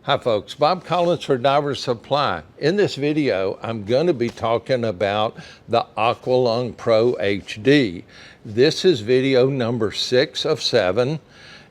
Hi folks, Bob Collins for Diver Supply. In this video, I'm going to be talking about the Aqualung Pro HD. This is video number 6 of 7,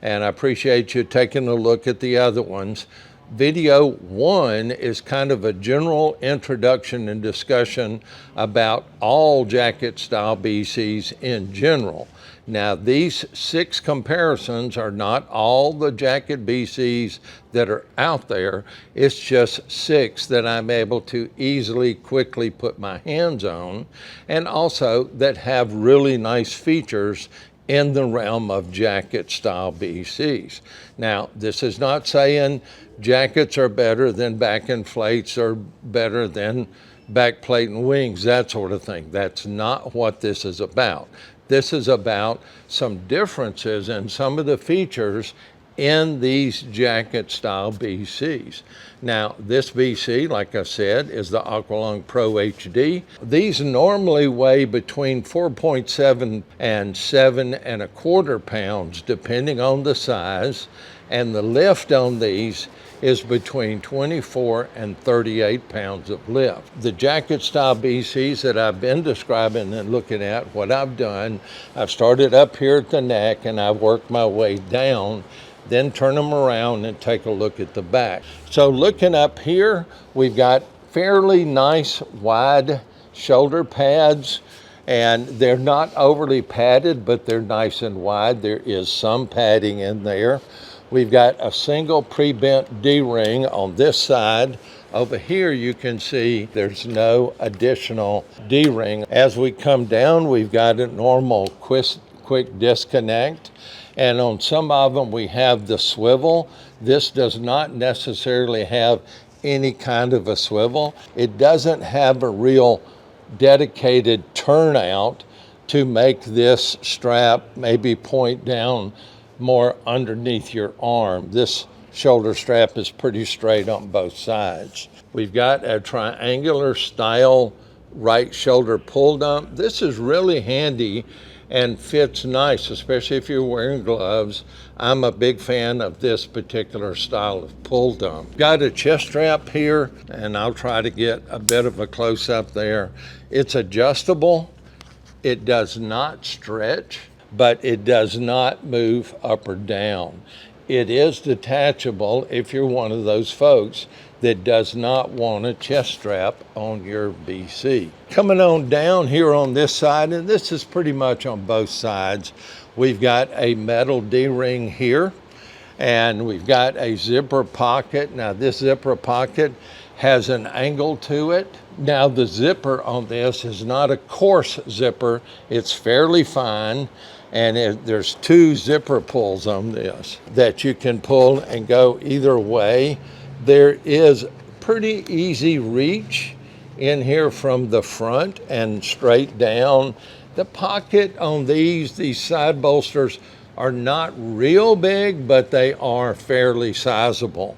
and I appreciate you taking a look at the other ones. Video 1 is kind of a general introduction and discussion about all jacket style BCs in general. Now, these 6 comparisons are not all the jacket BCs that are out there. It's just 6 that I'm able to easily, quickly put my hands on, and also that have really nice features in the realm of jacket style BCs. Now, this is not saying jackets are better than back inflates or better than back plate and wings, that sort of thing. That's not what this is about. This is about some differences in some of the features in these jacket style BCs. Now, this BC, like I said, is the Aqualung Pro HD. These normally weigh between 4.7 and 7.25 pounds, depending on the size, and the lift on these is between 24 and 38 pounds of lift. The jacket style BCs that I've been describing and looking at, what I've done, I've started up here at the neck and I've worked my way down, then turn them around and take a look at the back. So looking up here, we've got fairly nice wide shoulder pads, and they're not overly padded, but they're nice and wide. There is some padding in there. We've got a single pre-bent D-ring on this side. Over here you can see there's no additional D-ring. As we come down, we've got a normal quick disconnect. And on some of them we have the swivel. This does not necessarily have any kind of a swivel. It doesn't have a real dedicated turnout to make this strap maybe point down more underneath your arm. This shoulder strap is pretty straight on both sides. We've got a triangular style right shoulder pull dump. This is really handy and fits nice, especially if you're wearing gloves. I'm a big fan of this particular style of pull dump. Got a chest strap here, and I'll try to get a bit of a close-up there. It's adjustable. It does not stretch, but it does not move up or down. It is detachable if you're one of those folks that does not want a chest strap on your BC. Coming on down here on this side, and this is pretty much on both sides, we've got a metal D-ring here, and we've got a zipper pocket. Now this zipper pocket has an angle to it. Now the zipper on this is not a coarse zipper, it's fairly fine, and there's 2 zipper pulls on this that you can pull and go either way. There is pretty easy reach in here from the front and straight down. The pocket on these side bolsters are not real big, but they are fairly sizable.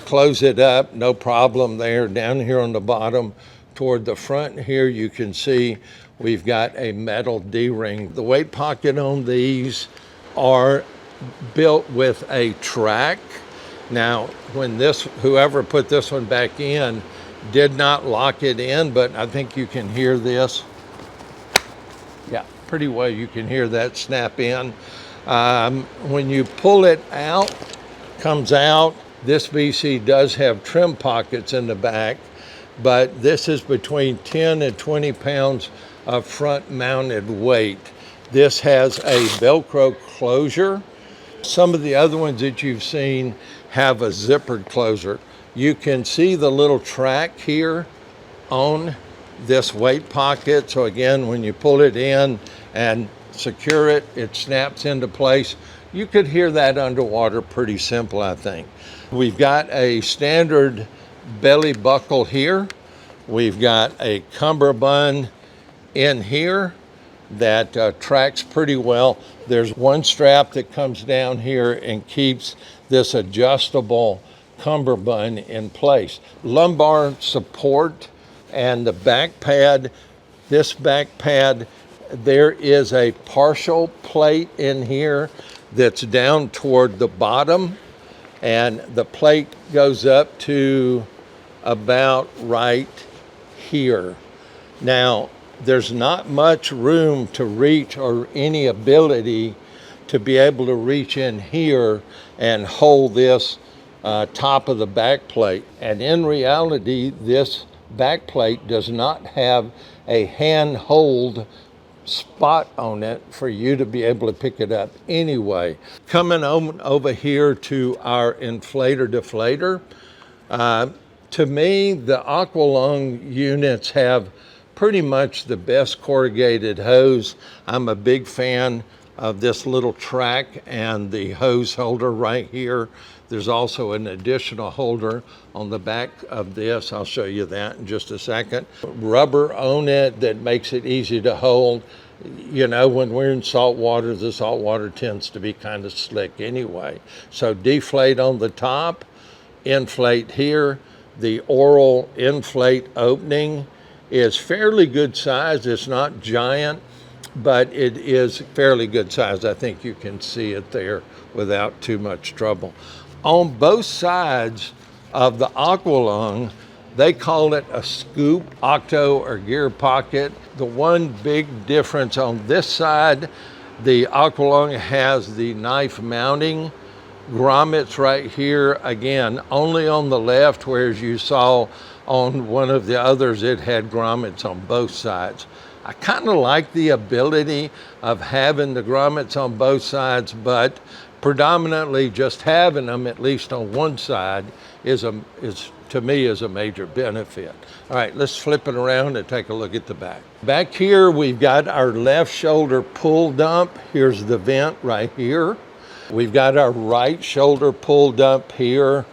Close it up, no problem there. Down here on the bottom toward the front here, you can see we've got a metal D-ring. The weight pocket on these are built with a track. Now, when whoever put this one back in did not lock it in, but I think you can hear this. Yeah, pretty well you can hear that snap in. When you pull it out, comes out, this BC does have trim pockets in the back, but this is between 10 and 20 pounds of front mounted weight. This has a Velcro closure. Some of the other ones that you've seen have a zippered closure. You can see the little track here on this weight pocket. So again, when you pull it in and secure it, it snaps into place. You could hear that underwater pretty simple, I think. We've got a standard belly buckle here. We've got a cummerbund in here that tracks pretty well. There's one strap that comes down here and keeps this adjustable cummerbund in place. Lumbar support and the back pad, this back pad, there is a partial plate in here that's down toward the bottom, and the plate goes up to about right here. Now, there's not much room to reach or any ability to be able to reach in here and hold this top of the back plate. And in reality, this back plate does not have a handhold spot on it for you to be able to pick it up anyway. Coming over here to our inflator deflator, to me, the Aqualung units have pretty much the best corrugated hose. I'm a big fan of this little track and the hose holder right here. There's also an additional holder on the back of this. I'll show you that in just a second. Rubber on it that makes it easy to hold. You know, when we're in salt water, the salt water tends to be kind of slick anyway. So deflate on the top, inflate here. The oral inflate opening is fairly good size. It's not giant, but it is fairly good size. I think you can see it there without too much trouble. On both sides of the Aqualung, they call it a scoop, octo or gear pocket. The one big difference on this side, the Aqualung has the knife mounting grommets right here. Again, only on the left, whereas you saw on one of the others, it had grommets on both sides. I kind of like the ability of having the grommets on both sides, but predominantly just having them at least on one side is to me is a major benefit. All right, let's flip it around and take a look at the back. Back here, we've got our left shoulder pull dump. Here's the vent right here. We've got our right shoulder pull dump here,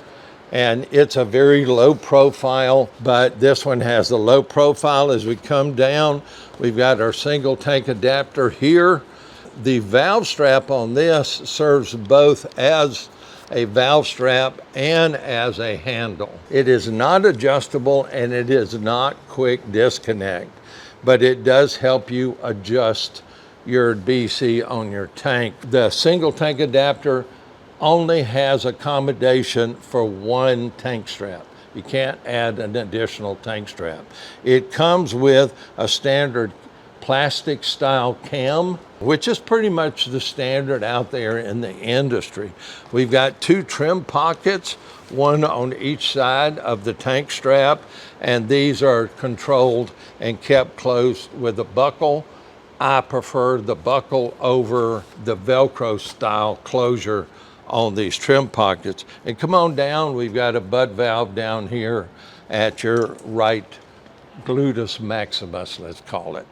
and it's a very low profile, but this one has a low profile. As we come down, we've got our single tank adapter here. The valve strap on this serves both as a valve strap and as a handle. It is not adjustable and it is not quick disconnect, but it does help you adjust your BC on your tank. The single tank adapter only has accommodation for one tank strap. You can't add an additional tank strap. It comes with a standard plastic style cam, which is pretty much the standard out there in the industry. We've got two trim pockets, one on each side of the tank strap, and these are controlled and kept closed with a buckle. I prefer the buckle over the Velcro style closure on these trim pockets. And come on down, we've got a butt valve down here at your right gluteus maximus, let's call it.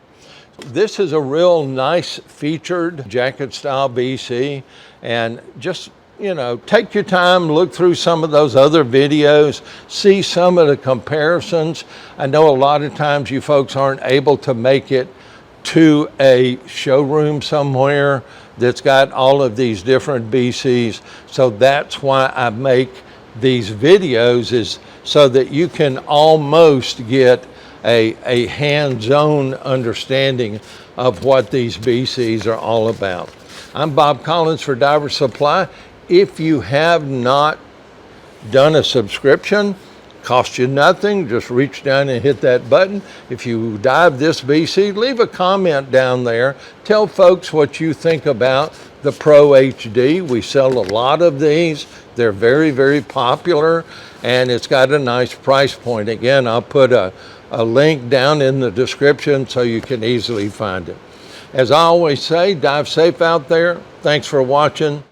This is a real nice featured jacket style BC, and just, you know, take your time, look through some of those other videos, see some of the comparisons. I know a lot of times you folks aren't able to make it to a showroom somewhere that's got all of these different BCs. So that's why I make these videos, is so that you can almost get a hands-on understanding of what these BCs are all about. I'm Bob Collins for Diver Supply. If you have not done a subscription, costs you nothing, just reach down and hit that button. If you dive this BC, leave a comment down there. Tell folks what you think about the Pro HD. We sell a lot of these. They're very, very popular, and it's got a nice price point. Again, I'll put a link down in the description so you can easily find it. As I always say, dive safe out there. Thanks for watching.